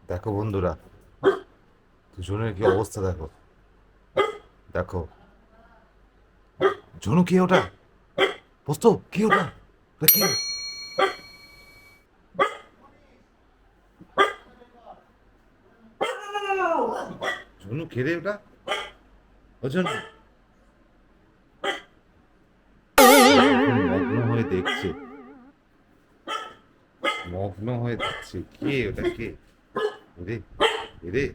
দেখো বন্ধুরা, দুজনের কি অবস্থা দেখো। দেখো, ঝনু কে ওটা? পোস্ত কে ওটা? ওটা কে? ঝনু কে রে ওটা? ও ঝনু এখন মগ্ন হয়ে দেখছে, মগ্ন হয়ে দেখছে কে ওটা, কে রে? রে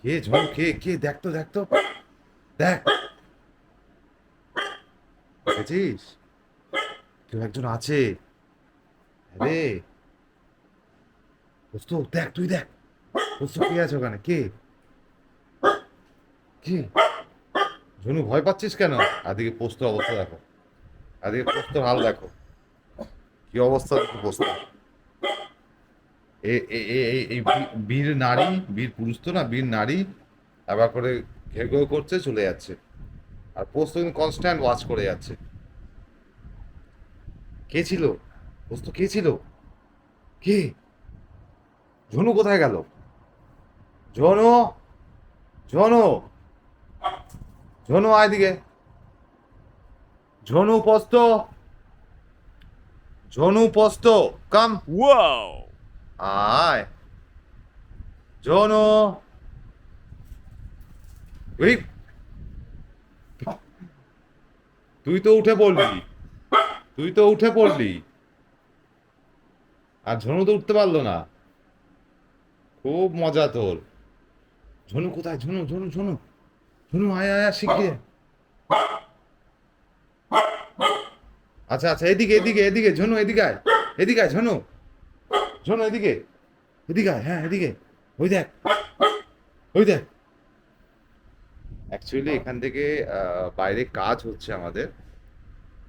কে? ঝনু কে? কে? দেখ তো, দেখ তো, দেখ, দেখেছিস? কেউ একজন আছে রে। পোস্ত দেখ, তুই দেখ, পোস্ত কে আছে ওখানে? কে? কে? ঝনু ভয় পাচ্ছিস কেন? আদিকে পোস্ত অবস্থা দেখো, আদিকে পোস্তর হাল দেখো, কি অবস্থা দেখো পোস্ত। এই বীর নারী, বীর পুরুষ তো না, বীর নারী আবার করে ঘেউ ঘেউ করছে, চলে যাচ্ছে। আর পোস্ত কিন্তু কনস্ট্যান্ট ওয়াচ করে যাচ্ছে। কে ছিল? পোস্ত কে ছিল? কে? ঝনু কোথায় গেল? ঝনু, ঝনু, ঝনু আয় দিকে। ঝনু পোস্ত, ঝনু পোস্ত, কাম, Whoa! আয়। ঝনু, এই, তুই তো উঠে পড়লি, তুই তো উঠে পড়লি, আর ঝনু তো উঠতে পারলো না। খুব মজা তোর। ঝনু কোথায়? ঝনু, ঝনু, ঝনু, ঝনু আয় আয় আয়, শিগগির। আচ্ছা আচ্ছা, এদিকে এদিকে এদিকে ঝনু, এদিকে আয়, এদিকে আয় ঝনু, ঝনু এদিকে, এদিকে আয়, হ্যাঁ এদিকে। ওই দেখ, ওই দেখ। অ্যাকচুয়ালি এখান থেকে বাইরে কাজ হচ্ছে আমাদের,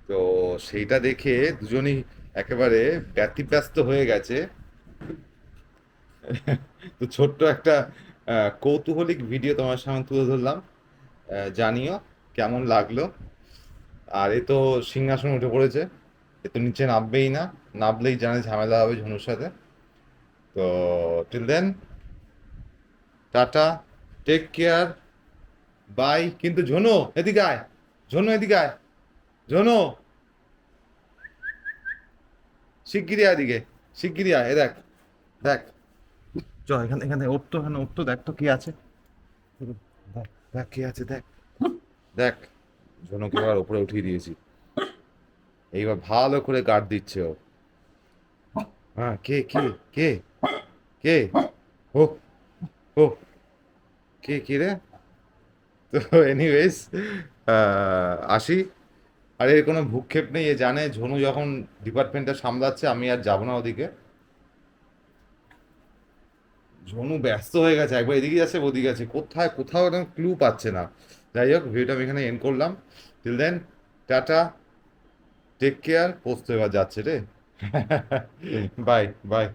তো সেইটা দেখে দুজনেই একেবারে ব্যতিব্যস্ত হয়ে গেছে। তো ছোট্ট একটা কৌতূহলিক ভিডিও তোমার সামনে তুলে ধরলাম। জানিও কেমন লাগলো। আর এ তো সিংহাসন উঠে পড়েছে, এ তো নিচে নামবেই না, নামলেই জানে ঝামেলা হবে ঝনুর সাথে। তো till then, tata, take care, bye. কিন্তু ঝনু এদিকে আয়, ঝনু এদিকে আয়, ঝনু শিগগিরই আয় এদিকে, শিগগিরই আয়। এ দেখ, দেখ, চ এখানে, এখানে ওর তো, এখানে ওর তো, দেখ তো কি আছে, দেখ, দেখ কি আছে, দেখ, দেখ। ঝনুকে এবার উপরে উঠিয়ে দিয়েছি, এইবার ভালো করে গার্ড দিচ্ছে ও। হ্যাঁ, কে কে? কে? কে? ও, ও, কে কে রে? তো এনিওয়েজ, আসি। আর এর কোনো ভ্রুক্ষেপ নেই, এ জানে ঝনু যখন ডিপার্টমেন্টটা সামলাচ্ছে আমি আর যাবো না ওদিকে। ঝনু ব্যস্ত হয়ে গেছে, একবার এদিকে যাচ্ছে ওদিকে আছে, কোথায় কোথাও একদম ক্লু পাচ্ছে না। যাই হোক, ভিডিওটা আমি এখানে এন্ড করলাম। Till then, tata, take care. Posto এবার যাচ্ছে রে। Bye by.